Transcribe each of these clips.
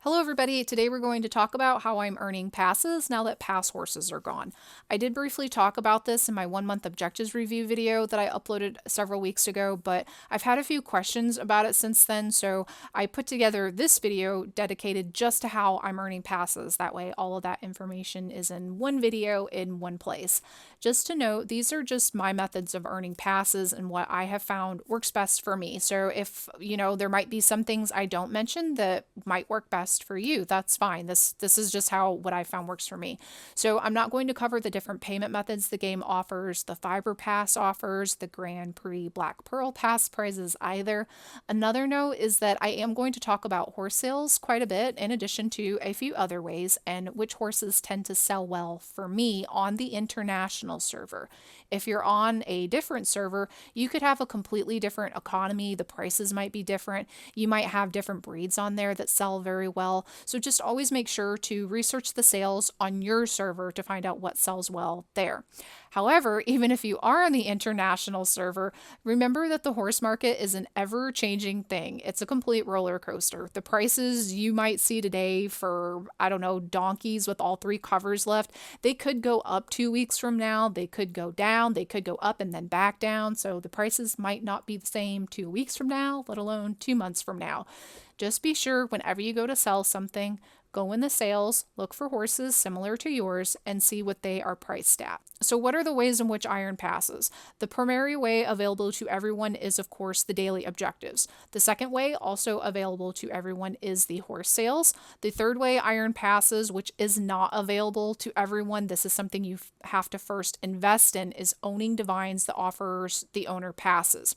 Hello everybody, today we're going to talk about how I'm earning passes now that pass horses are gone. I did briefly talk about this in my 1 month objectives review video that I uploaded several weeks ago, but I've had a few questions about it since then, so I put together this video dedicated just to how I'm earning passes. That way all of that information is in one video in one place. Just to note, these are just my methods of earning passes and what I have found works best for me. So if, there might be some things I don't mention that might work best for you, that's fine. This is just how what I found works for me. So I'm not going to cover the different payment methods the game offers, the Fiber Pass offers, the Grand Prix Black Pearl Pass prizes either. Another note is that I am going to talk about horse sales quite a bit in addition to a few other ways and which horses tend to sell well for me on the international server. If you're on a different server, you could have a completely different economy. The prices might be different. You might have different breeds on there that sell very well. So just always make sure to research the sales on your server to find out what sells well there. However, even if you are on the international server, remember that the horse market is an ever-changing thing. It's a complete roller coaster. The prices you might see today for, I don't know, donkeys with all three covers left, they could go up 2 weeks from now. They could go down. They could go up and then back down. So the prices might not be the same 2 weeks from now, let alone 2 months from now. Just be sure whenever you go to sell something, go in the sales, look for horses similar to yours, and see what they are priced at. So what are the ways in which I earn passes? The primary way available to everyone is, of course, the daily objectives. The second way, also available to everyone, is the horse sales. The third way I earn passes, which is not available to everyone, this is something you have to first invest in, is owning divines that offers the owner passes.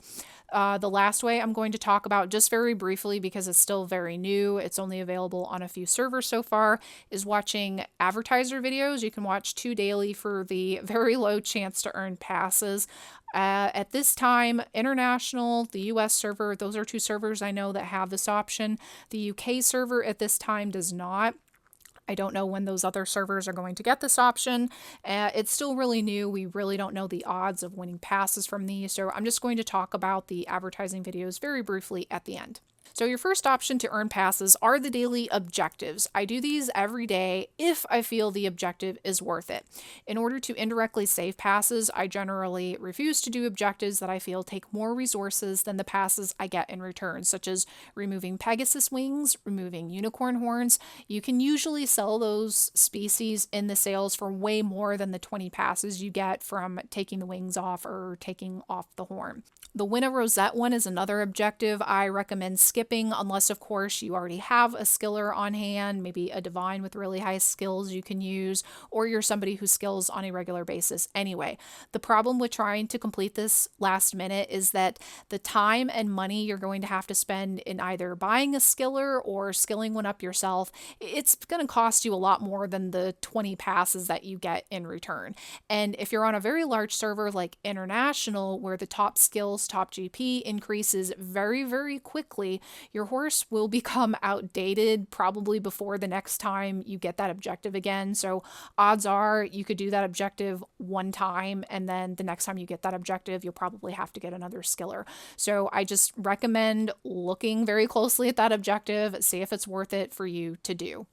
The last way I'm going to talk about just very briefly because it's still very new, it's only available on a few servers so far, is watching advertiser videos. You can watch 2 daily for the very low chance to earn passes. At this time, international, the US server, those are 2 servers I know that have this option. The UK server at this time does not. I don't know when those other servers are going to get this option. It's still really new. We really don't know the odds of winning passes from these. So I'm just going to talk about the advertising videos very briefly at the end. So your first option to earn passes are the daily objectives. I do these every day if I feel the objective is worth it. In order to indirectly save passes, I generally refuse to do objectives that I feel take more resources than the passes I get in return, such as removing Pegasus wings, removing unicorn horns. You can usually sell those species in the sales for way more than the 20 passes you get from taking the wings off or taking off the horn. The win a rosette one is another objective I recommend skipping unless, of course, you already have a skiller on hand, maybe a divine with really high skills you can use, or you're somebody who skills on a regular basis anyway. The problem with trying to complete this last minute is that the time and money you're going to have to spend in either buying a skiller or skilling one up yourself, it's going to cost you a lot more than the 20 passes that you get in return. And if you're on a very large server like international, where the top skills, top GP increases very, very quickly, your horse will become outdated probably before the next time you get that objective again. So odds are you could do that objective one time, and then the next time you get that objective, you'll probably have to get another skiller. So I just recommend looking very closely at that objective, see if it's worth it for you to do.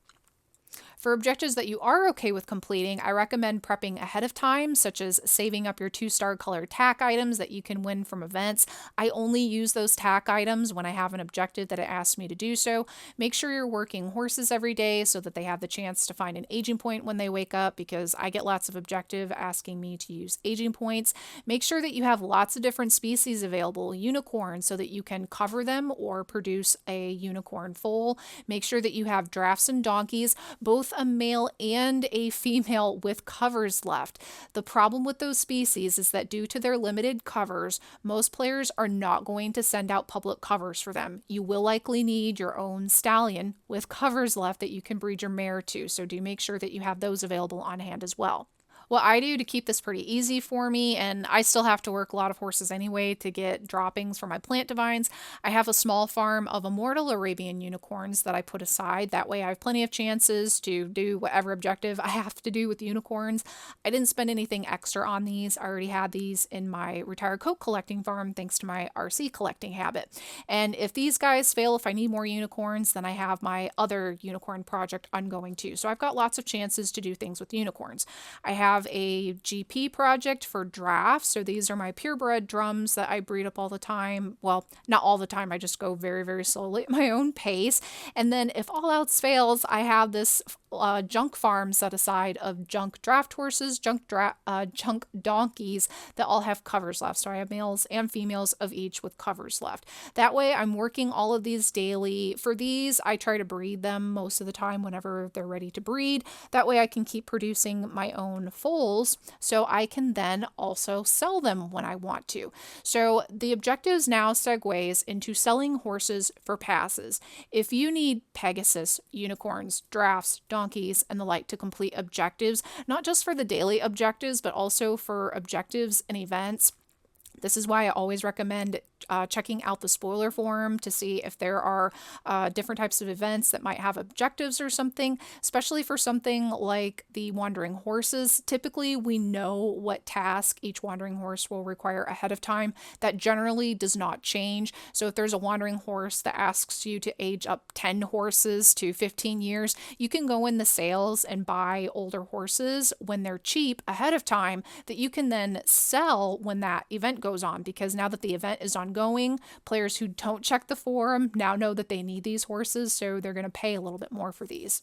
For objectives that you are okay with completing, I recommend prepping ahead of time, such as saving up your 2-star color tack items that you can win from events. I only use those tack items when I have an objective that it asks me to do so. Make sure you're working horses every day so that they have the chance to find an aging point when they wake up, because I get lots of objective asking me to use aging points. Make sure that you have lots of different species available, unicorns, so that you can cover them or produce a unicorn foal. Make sure that you have drafts and donkeys, both a male and a female with covers left. The problem with those species is that due to their limited covers, most players are not going to send out public covers for them. You will likely need your own stallion with covers left that you can breed your mare to, so do make sure that you have those available on hand as well. What I do to keep this pretty easy for me, and I still have to work a lot of horses anyway to get droppings for my plant divines, I have a small farm of immortal Arabian unicorns that I put aside. That way I have plenty of chances to do whatever objective I have to do with unicorns. I didn't spend anything extra on these. I already had these in my retired coat collecting farm thanks to my RC collecting habit. And if these guys fail, if I need more unicorns, then I have my other unicorn project ongoing too. So I've got lots of chances to do things with unicorns. I have a GP project for drafts. So these are my purebred drums that I breed up all the time. Well, not all the time. I just go very, very slowly at my own pace. And then if all else fails, I have this junk farm set aside of junk draft horses, junk donkeys that all have covers left. So I have males and females of each with covers left. That way I'm working all of these daily. For these, I try to breed them most of the time whenever they're ready to breed. That way I can keep producing my own foals so I can then also sell them when I want to. So the objectives now segues into selling horses for passes. If you need Pegasus, unicorns, drafts, donkeys, and the like to complete objectives, not just for the daily objectives, but also for objectives and events, this is why I always recommend checking out the spoiler forum to see if there are different types of events that might have objectives or something, especially for something like the wandering horses. Typically, we know what task each wandering horse will require ahead of time. That generally does not change. So if there's a wandering horse that asks you to age up 10 horses to 15 years, you can go in the sales and buy older horses when they're cheap ahead of time that you can then sell when that event goes on, because now that the event is ongoing, players who don't check the forum now know that they need these horses, so they're going to pay a little bit more for these.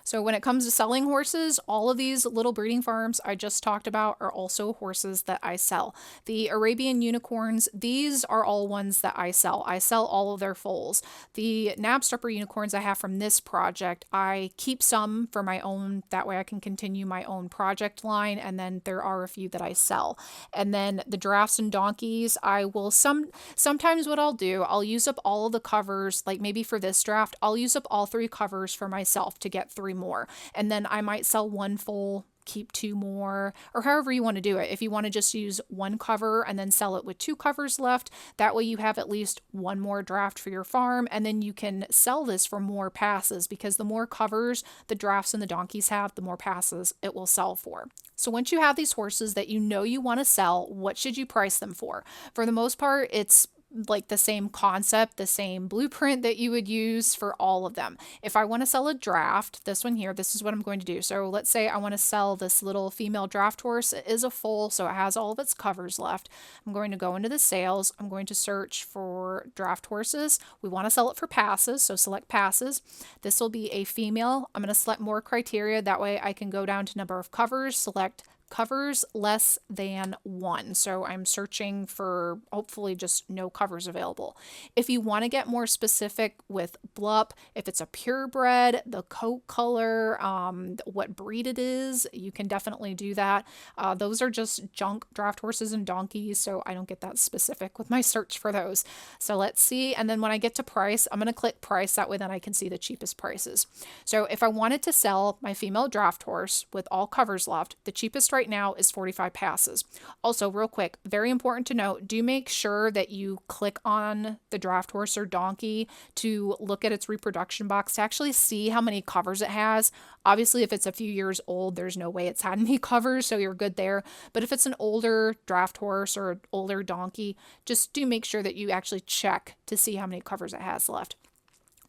So when it comes to selling horses, all of these little breeding farms I just talked about are also horses that I sell. The Arabian unicorns, these are all ones that I sell. I sell all of their foals. The Knabstrupper unicorns I have from this project, I keep some for my own, that way I can continue my own project line, and then there are a few that I sell. And then the drafts and donkeys, I will sometimes what I'll do, I'll use up all of the covers, like maybe for this draft, I'll use up all 3 covers for myself to get 3 more. And then I might sell 1 foal, keep 2 more, or however you want to do it. If you want to just use 1 cover and then sell it with 2 covers left, that way you have at least 1 more draft for your farm, and then you can sell this for more passes, because the more covers the drafts and the donkeys have, the more passes it will sell for. So once you have these horses that you know you want to sell, what should you price them for? For the most part, it's like the same concept, the same blueprint that you would use for all of them. If I want to sell a draft, this one here, this is what I'm going to do. So let's say I want to sell this little female draft horse. It is a foal, so it has all of its covers left. I'm going to go into the sales. I'm going to search for draft horses. We want to sell it for passes, so select passes. This will be a female. I'm going to select more criteria. That way I can go down to number of covers, select covers less than 1. So I'm searching for hopefully just no covers available. If you want to get more specific with blup, if it's a purebred, the coat color, what breed it is, you can definitely do that. Those are just junk draft horses and donkeys, so I don't get that specific with my search for those. So let's see. And then when I get to price, I'm going to click price. That way then I can see the cheapest prices. So if I wanted to sell my female draft horse with all covers left, the cheapest right now is 45 passes. Also, real quick, very important to note, do make sure that you click on the draft horse or donkey to look at its reproduction box to actually see how many covers it has. Obviously, if it's a few years old, there's no way it's had any covers, so you're good there. But if it's an older draft horse or an older donkey, just do make sure that you actually check to see how many covers it has left.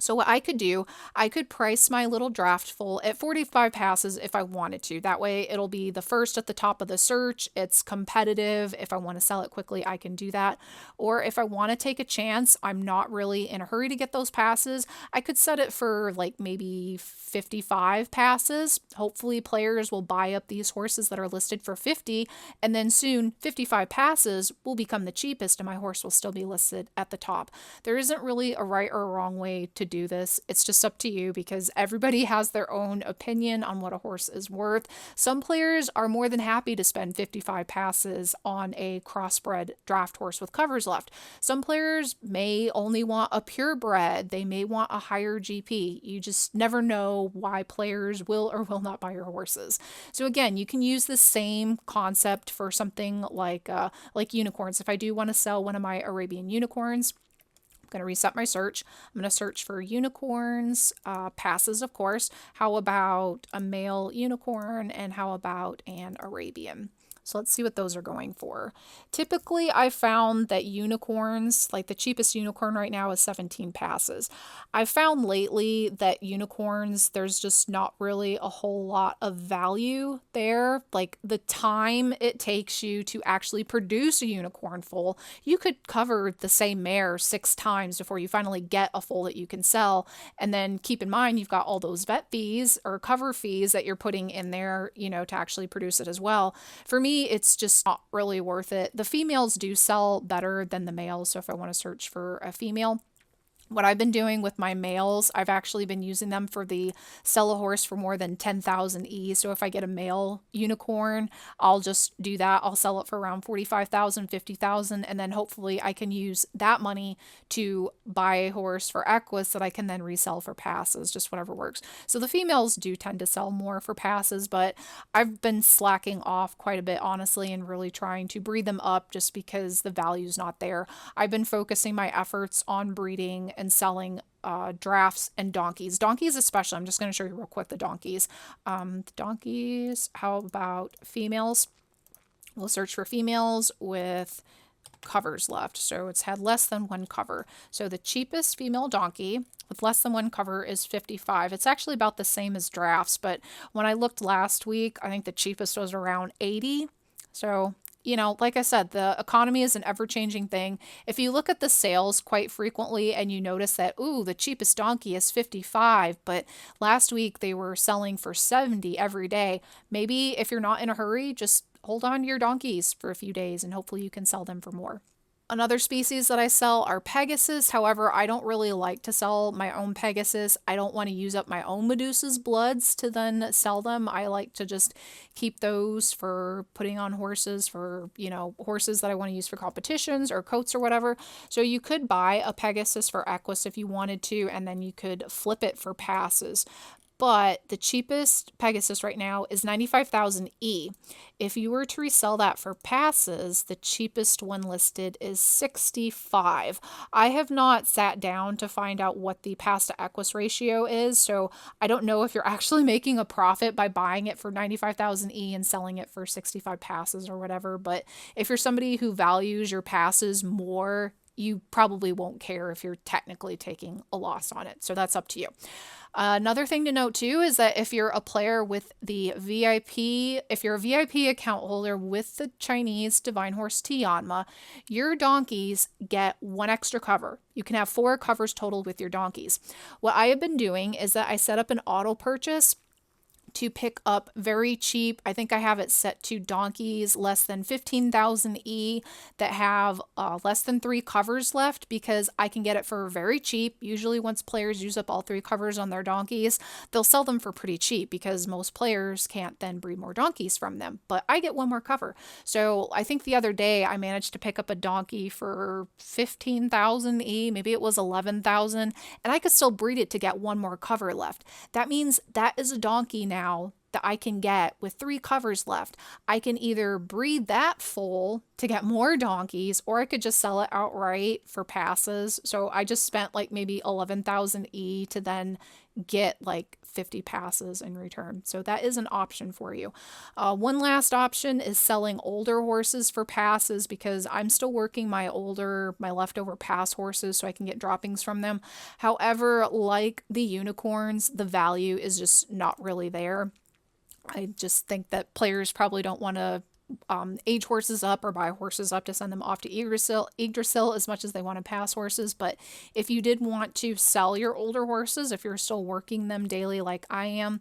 So what I could do, I could price my little draft foal at 45 passes if I wanted to. That way it'll be the first at the top of the search. It's competitive. If I want to sell it quickly, I can do that. Or if I want to take a chance, I'm not really in a hurry to get those passes, I could set it for like maybe 55 passes. Hopefully players will buy up these horses that are listed for 50, and then soon 55 passes will become the cheapest and my horse will still be listed at the top. There isn't really a right or a wrong way to do this. It's just up to you because everybody has their own opinion on what a horse is worth. Some players are more than happy to spend 55 passes on a crossbred draft horse with covers left. Some players may only want a purebred. They may want a higher GP. You just never know why players will or will not buy your horses. So again, you can use the same concept for something like unicorns. If I do want to sell one of my Arabian unicorns, I'm going to reset my search. I'm going to search for unicorns, passes, of course. How about a male unicorn, and how about an Arabian? So let's see what those are going for. Typically, I found that unicorns, like the cheapest unicorn right now is 17 passes. I've found lately that unicorns, there's just not really a whole lot of value there. Like the time it takes you to actually produce a unicorn foal, you could cover the same mare 6 times before you finally get a foal that you can sell. And then keep in mind, you've got all those vet fees or cover fees that you're putting in there, to actually produce it as well. For me, it's just not really worth it. The females do sell better than the males, so if I want to search for a female, what I've been doing with my males, I've actually been using them for the sell a horse for more than 10,000 E. So if I get a male unicorn, I'll just do that. I'll sell it for around 45,000, 50,000, and then hopefully I can use that money to buy a horse for equus that I can then resell for passes, just whatever works. So the females do tend to sell more for passes, but I've been slacking off quite a bit, honestly, and really trying to breed them up just because the value's not there. I've been focusing my efforts on breeding and selling drafts and donkeys. Donkeys especially. I'm just going to show you real quick the donkeys. How about females? We'll search for females with covers left. So it's had less than 1 cover. So the cheapest female donkey with less than 1 cover is 55. It's actually about the same as drafts, but when I looked last week, I think the cheapest was around 80. So like I said, the economy is an ever-changing thing. If you look at the sales quite frequently and you notice that, ooh, the cheapest donkey is 55, but last week they were selling for 70 every day, maybe if you're not in a hurry, just hold on to your donkeys for a few days and hopefully you can sell them for more. Another species that I sell are Pegasus. However, I don't really like to sell my own Pegasus. I don't want to use up my own Medusa's bloods to then sell them. I like to just keep those for putting on horses for, horses that I want to use for competitions or coats or whatever. So you could buy a Pegasus for equus if you wanted to, and then you could flip it for passes. But the cheapest Pegasus right now is 95,000 E. If you were to resell that for passes, the cheapest one listed is 65. I have not sat down to find out what the pass to equus ratio is, so I don't know if you're actually making a profit by buying it for 95,000 E and selling it for 65 passes or whatever. But if you're somebody who values your passes more, you probably won't care if you're technically taking a loss on it. So that's up to you. Another thing to note too is that if you're a player with the VIP, if you're a VIP account holder with the Chinese Divine Horse Tianma, your donkeys get 1 extra cover. You can have 4 covers total with your donkeys. What I have been doing is that I set up an auto purchase to pick up very cheap. I think I have it set to donkeys less than 15,000 E that have less than 3 covers left, because I can get it for very cheap. Usually once players use up all 3 covers on their donkeys, they'll sell them for pretty cheap because most players can't then breed more donkeys from them. But I get 1 more cover. So I think the other day I managed to pick up a donkey for 15,000 E, maybe it was 11,000, and I could still breed it to get 1 more cover left. That means that is a donkey now that I can get with 3 covers left. I can either breed that foal to get more donkeys, or I could just sell it outright for passes. So I just spent like maybe 11,000 E to then get like 50 passes in return. So that is an option for you. One last option is selling older horses for passes, because I'm still working my leftover pass horses so I can get droppings from them. However, like the unicorns, the value is just not really there. I just think that players probably don't want to age horses up or buy horses up to send them off to Yggdrasil as much as they want to pass horses. But if you did want to sell your older horses, if you're still working them daily like I am,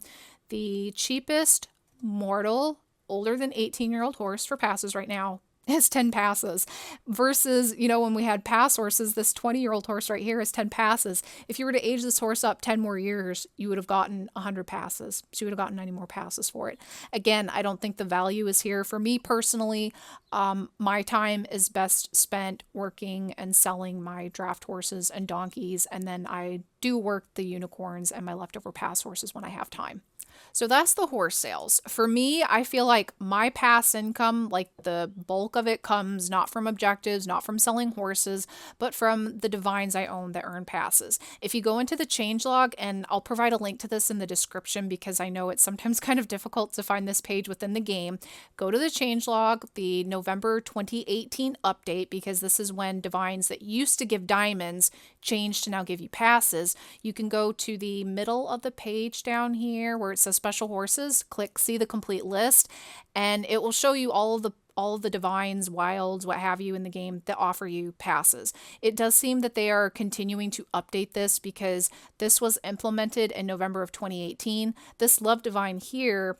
the cheapest mortal older than 18-year-old horse for passes right now is 10 passes versus, when we had pass horses, this 20-year-old horse right here is 10 passes. If you were to age this horse up 10 more years, you would have gotten 100 passes. So you would have gotten 90 more passes for it. Again, I don't think the value is here. For me personally, my time is best spent working and selling my draft horses and donkeys, and then I do work the unicorns and my leftover pass horses when I have time. So that's the horse sales. For me, I feel like my pass income, like the bulk of it, comes not from objectives, not from selling horses, but from the divines I own that earn passes. If you go into the changelog, and I'll provide a link to this in the description because I know it's sometimes kind of difficult to find this page within the game, go to the changelog, the November 2018 update, because this is when divines that used to give diamonds changed to now give you passes. You can go to the middle of the page down here where it says special horses, click see the complete list, and it will show you all of the divines, wilds, what have you in the game that offer you passes. It does seem that they are continuing to update this because this was implemented in November of 2018. This love divine here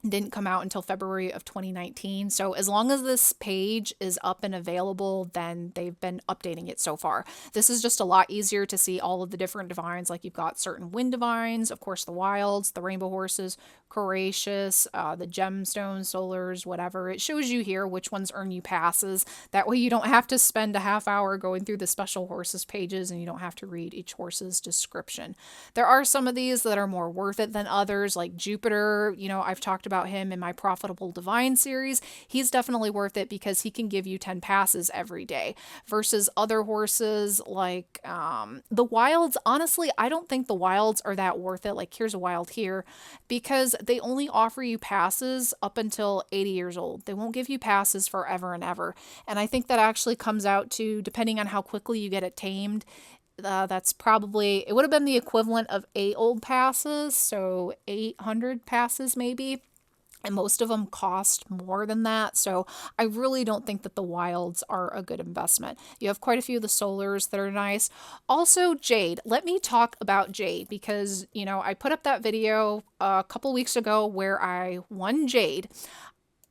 didn't come out until February of 2019. So as long as this page is up and available, then they've been updating it so far. This is just a lot easier to see all of the different divines. Like you've got certain wind divines, of course the wilds, the rainbow horses, courageous, the gemstones, solars, whatever. It shows you here which ones earn you passes. That way you don't have to spend a half hour going through the special horses pages and you don't have to read each horse's description. There are some of these that are more worth it than others, like Jupiter. I've talked about him in my Profitable Divine series. He's definitely worth it because he can give you 10 passes every day versus other horses like the wilds. Honestly, I don't think the wilds are that worth it. Like here's a wild here because they only offer you passes up until 80 years old. They won't give you passes forever and ever. And I think that actually comes out to, depending on how quickly you get it tamed, that's probably, it would have been the equivalent of 8 old passes, so 800 passes maybe. And most of them cost more than that. So I really don't think that the wilds are a good investment. You have quite a few of the solars that are nice. Also, Jade. Let me talk about Jade because, I put up that video a couple weeks ago where I won Jade.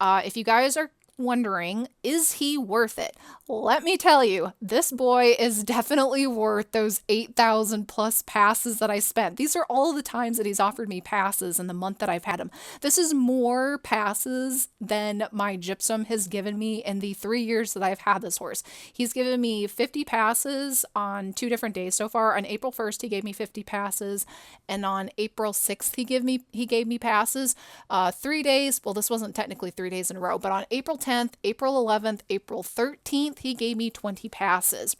If you guys are wondering, is he worth it? Let me tell you, this boy is definitely worth those 8,000 plus passes that I spent. These are all the times that he's offered me passes in the month that I've had him. This is more passes than my gypsum has given me in the 3 years that I've had this horse. He's given me 50 passes on 2 different days so far. On April 1st, he gave me 50 passes, and on April 6th, he gave me passes. 3 days, well, this wasn't technically 3 days in a row, but on April 10th, April 11th, April 13th, he gave me 20 passes.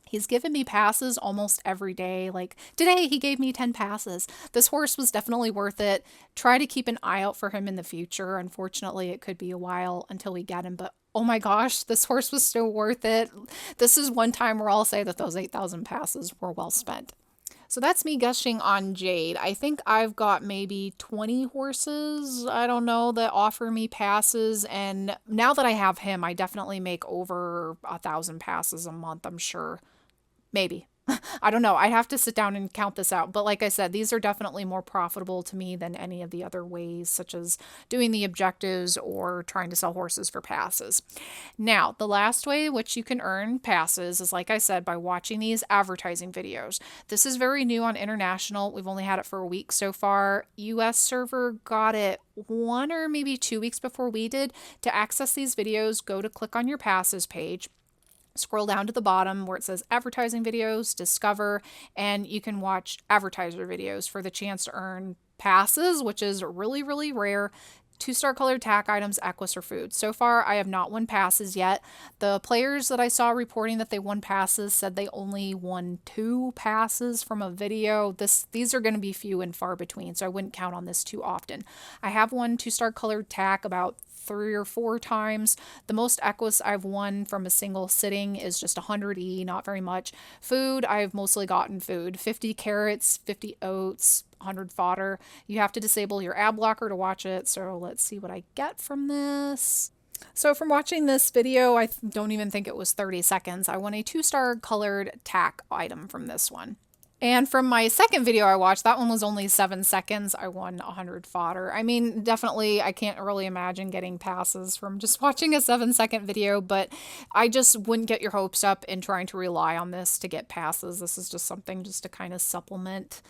He's given me passes almost every day. Like today, he gave me 10 passes. This horse was definitely worth it. Try to keep an eye out for him in the future. Unfortunately, it could be a while until we get him, but oh my gosh, this horse was so worth it. This is one time where I'll say that those 8,000 passes were well spent. So that's me gushing on Jade. I think I've got maybe 20 horses, I don't know, that offer me passes. And now that I have him, I definitely make over 1,000 passes a month, I'm sure. Maybe. I don't know. I'd have to sit down and count this out. But like I said, these are definitely more profitable to me than any of the other ways, such as doing the objectives or trying to sell horses for passes. Now, the last way which you can earn passes is, like I said, by watching these advertising videos. This is very new on international. We've only had it for a week so far. US server got it 1 or maybe 2 weeks before we did. To access these videos, go to click on your passes page. Scroll down to the bottom where it says advertising videos, discover, and you can watch advertiser videos for the chance to earn passes, which is really, really rare. 2-star colored tack items, equus, or food. So far, I have not won passes yet. The players that I saw reporting that they won passes said they only won 2 passes from a video. These are going to be few and far between, so I wouldn't count on this too often. I have won 2-star colored tack about 3 or 4 times. The most equus I've won from a single sitting is just 100 not very much. Food, I've mostly gotten food. 50 carrots, 50 oats, 100 fodder. You have to disable your ad blocker to watch it, so let's see what I get from this. So from watching this video, I don't even think it was 30 seconds. I won a 2-star colored tack item from this one. And from my second video I watched, that one was only 7 seconds. I won 100 fodder. I mean, definitely, I can't really imagine getting passes from just watching a 7 second video, but I just wouldn't get your hopes up in trying to rely on this to get passes. This is just something just to kind of supplement.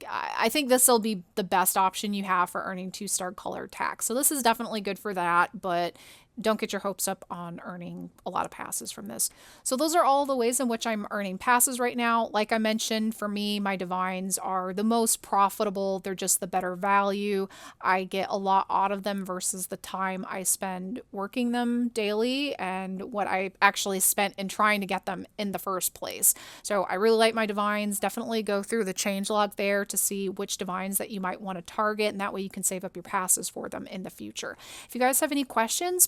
I think this will be the best option you have for earning 2-star color tax. So this is definitely good for that, but don't get your hopes up on earning a lot of passes from this. So those are all the ways in which I'm earning passes right now. Like I mentioned, for me, my divines are the most profitable. They're just the better value. I get a lot out of them versus the time I spend working them daily and what I actually spent in trying to get them in the first place. So I really like my divines. Definitely go through the changelog there to see which divines that you might want to target, and that way you can save up your passes for them in the future. If you guys have any questions,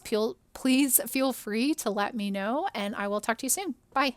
please feel free to let me know, and I will talk to you soon. Bye.